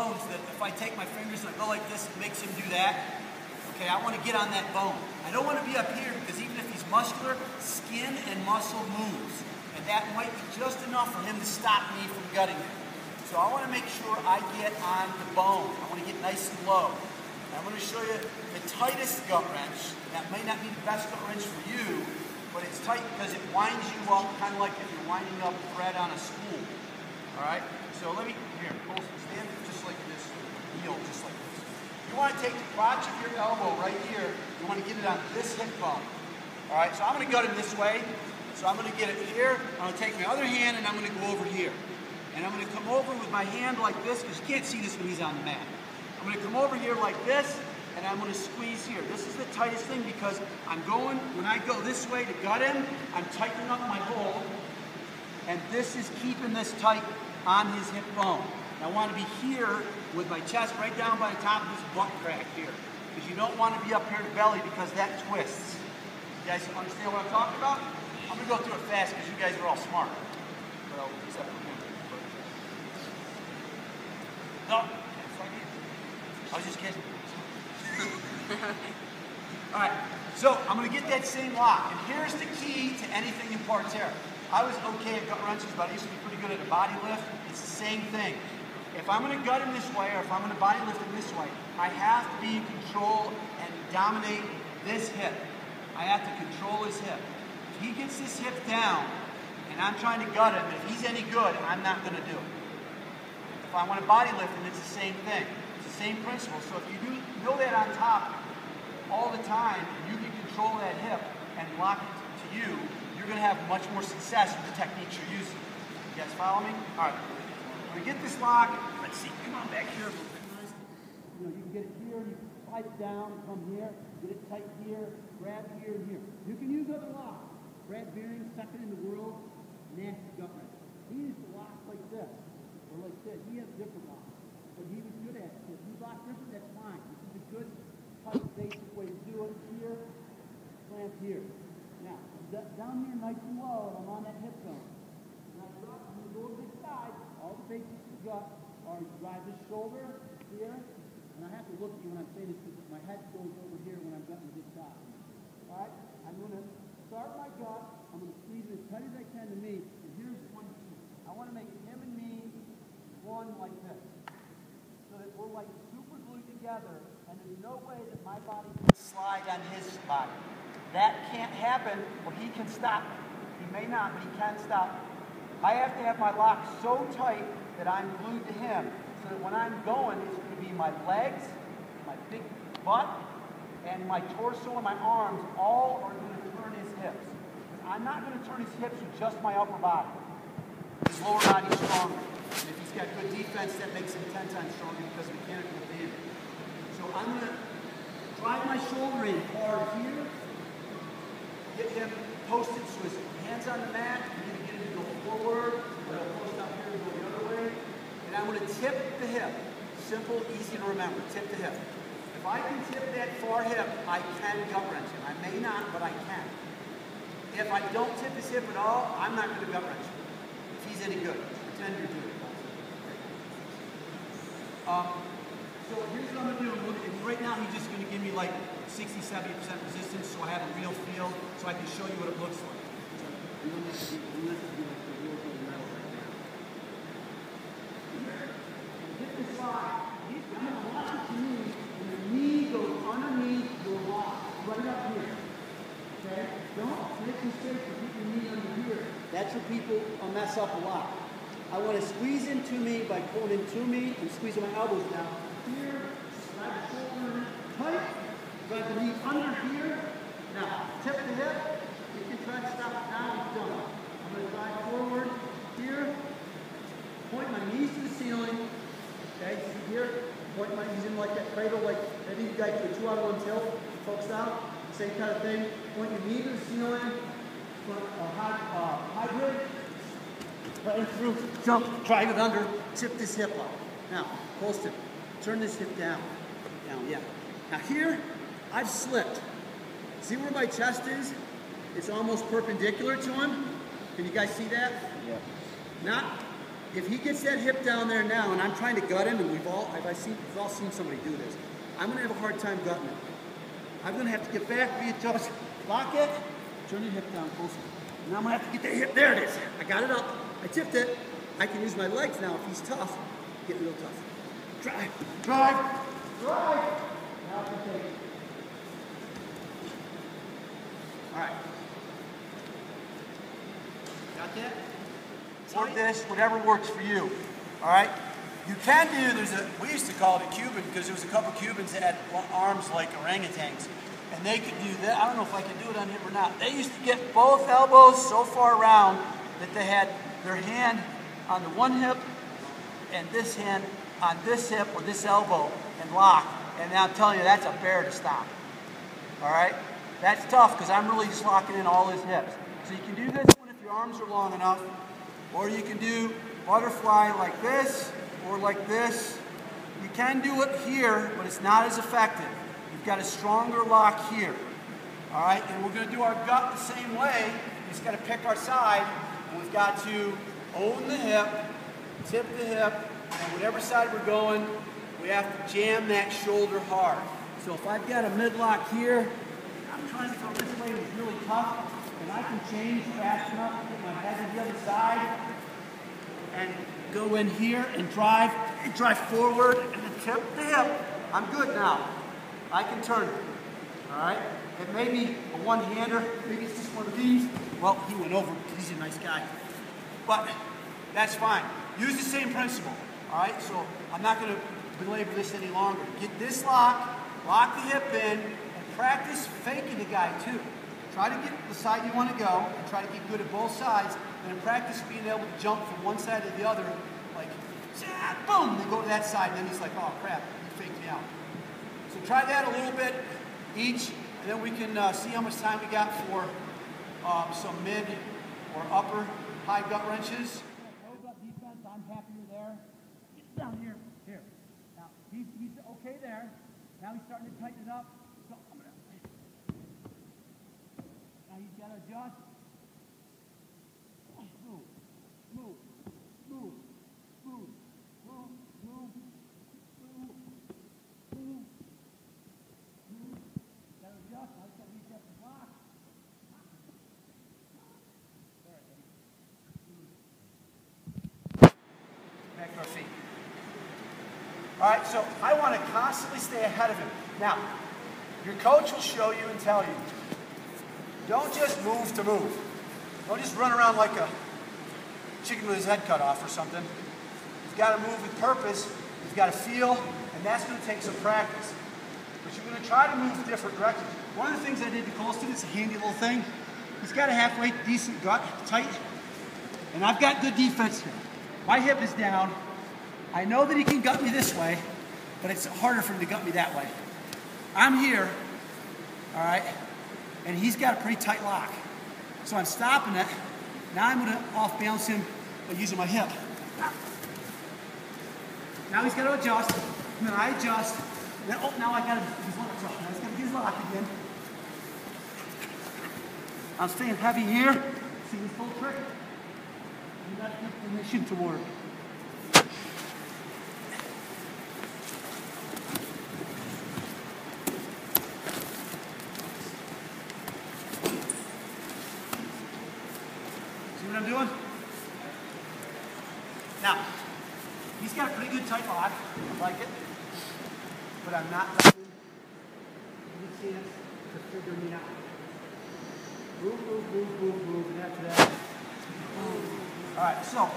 bones that if I take my fingers and I go like this, it makes him do that. Okay, I want to get on that bone. I don't want to be up here because even if he's muscular, skin and muscle moves. And that might be just enough for him to stop me from gutting him. So I want to make sure I get on the bone. I want to get nice and low. I'm going to show you the tightest gut wrench. That may not be the best gut wrench for you, but it's tight because it winds you up kind of like if you're winding up thread on a spool. All right? So let me, here, stand just like this, kneel just like this. You want to take the crotch of your elbow right here, you want to get it on this hip bone. All right? So I'm going to gut him this way. So I'm going to get it here, I'm going to take my other hand and I'm going to go over here. And I'm going to come over with my hand like this, because you can't see this when he's on the mat. I'm going to come over here like this, and I'm going to squeeze here. This is the tightest thing because I'm going, when I go this way to gut him, I'm tightening up my hold, and this is keeping this tight on his hip bone. And I want to be here with my chest right down by the top of this butt crack here, because you don't want to be up here to belly because that twists. You guys understand what I'm talking about? I'm going to go through it fast because you guys are all smart. Well, except for him. No, I was just kidding. All right, so I'm going to get that same lock. And here's the key to anything in parterre. I was okay at gut wrenches, but I used to be pretty good at a body lift. It's the same thing. If I'm going to gut him this way, or if I'm going to body lift him this way, I have to be in control and dominate this hip. I have to control his hip. If he gets this hip down, and I'm trying to gut him, if he's any good, I'm not going to do it. If I want to body lift him, it's the same thing. It's the same principle. So if you know that on top all the time, you can control that hip and lock it to you, you're going to have much more success with the techniques you're using. You guys follow me? All right. When we get this lock, let's see. Come on back here a little bit. You know, you can get it here, you can slide it down, come here, get it tight here, grab here and here. You can use other locks. Brad Beering, second in the world, nasty gut wrench. He used to lock like this, or like this. He has different locks, but he was good at it. If you lock different, that's fine. This is a good, tight, basic way to do it. Here, clamp here. Now, down here nice and low, and I'm on that hip zone. Now, I'm going to go over this side. All the basics of gut are you drive this shoulder here, and I have to look at you when I'm saying this because my head goes over here when I'm gutting this side. All right? I'm going to start my gut. I'm going to squeeze it as tight as I can to me. And here's one key. I want to make him and me one like this. So that we're like super glued together. And there's no way that my body can slide on his body. That can't happen, or he can stop me. He may not, but he can stop me. I have to have my lock so tight that I'm glued to him. So that when I'm going, it's going to be my legs, my big butt, and my torso and my arms all are going to turn his hips. I'm not going to turn his hips with just my upper body. His lower body's stronger. And if he's got good defense, that makes him 10 times stronger because of mechanical advantage. So I'm going to drive my shoulder in hard here, get him posted so his hands on the mat, I'm going to get him to go forward, or he'll post up here and go the other way. And I'm going to tip the hip. Simple, easy to remember, tip the hip. If I can tip that far hip, I can gut wrench him. I may not, but I can. If I don't tip his hip at all, I'm not going to gut wrench him. If he's any good, pretend you're doing it. So here's what I'm going to do. Right now, he's just going to give me like 60–70% resistance, so I have a real feel, so I can show you what it looks like. Hit the side. I'm going to lock it to me, and the knee goes underneath your lock, right up here. Okay? Don't make mistakes and keep your knee under here. That's where people mess up a lot. I want to squeeze into me by pulling into me and squeezing my elbows down. Here, slide the shoulder tight, drive the knee under here. Now, tip the hip. You can try to stop it now, you've done it. I'm going to drive forward here, point my knees to the ceiling. Okay, see here, point my knees in like that cradle, like maybe you guys do a 2 out of 1 tilt, folks out, same kind of thing. Point your knee to the ceiling, hybrid, right through, jump, drive it under, tip this hip up. Now, post it, turn this hip down, yeah. Now here, I've slipped. See where my chest is? It's almost perpendicular to him. Can you guys see that? Yeah. Not if he gets that hip down there now, and I'm trying to gut him, and we've all seen somebody do this, I'm going to have a hard time gutting him. I'm going to have to get back, readjust, lock it, turn your hip down closer. Now I'm going to have to get that hip. There it is. I got it up. I tipped it. I can use my legs now. If he's tough, get real tough. Drive, drive, drive. Now I can take it. All right. Got that? Or this, whatever works for you. All right? You can do, we used to call it a Cuban because there was a couple Cubans that had arms like orangutans. And they could do that. I don't know if I can do it on him or not. They used to get both elbows so far around that they had their hand on the one hip and this hand on this hip or this elbow and lock. And I'm telling you, that's a bear to stop. All right? That's tough because I'm really just locking in all his hips. So you can do this one if your arms are long enough, or you can do butterfly like this or like this. You can do it here, but it's not as effective. You've got a stronger lock here. All right? And we're going to do our gut the same way. We just got to pick our side, and we've got to own the hip, tip the hip, and whatever side we're going, we have to jam that shoulder hard. So if I've got a mid-lock here, I'm trying to go this way, it's really tough, and I can change fast enough to get my head to the other side and go in here and drive forward and then tip the hip. I'm good now. I can turn it. All right? It may be a one-hander, maybe it's just one of these. Well, he went over because he's a nice guy. But that's fine. Use the same principle. All right? So I'm not going to belabor this any longer. Get this lock the hip in, and practice faking the guy too. Try to get the side you want to go, and try to get good at both sides, and then practice being able to jump from one side to the other, like, boom, they go to that side, and then he's like, oh crap, he faked me out. So try that a little bit each, and then we can see how much time we got for some mid or upper high gut wrenches. No gut defense, I'm happier there. Get down here. Here. Now, he's okay there. Now he's starting to tighten it up. So I'm gonna. Now he's got to adjust. Move, move, move, move, move, move, move, move, move. Got to adjust. Now he's got to reach up and block. Back to our feet. All right, so I want to constantly stay ahead of him. Now, your coach will show you and tell you, don't just move to move. Don't just run around like a chicken with his head cut off or something. You've got to move with purpose. You've got to feel, and that's going to take some practice. But you're going to try to move different directions. One of the things I did to Colston, it's a handy little thing. He's got a halfway decent gut, tight, and I've got good defense here. My hip is down. I know that he can gut me this way, but it's harder for him to gut me that way. I'm here, all right, and he's got a pretty tight lock. So I'm stopping it. Now I'm going to off-balance him by using my hip. Now he's got to adjust, and then I adjust. And then, oh, now I got to get his lock off. Now he's got to get his lock again. I'm staying heavy here. See this full trick? You got to give permission to work. See what I'm doing? Now, he's got a pretty good tight lock. I like it. But I'm not letting any chance to figure me out. Move, move, move, move, move, and after that, move. All right, so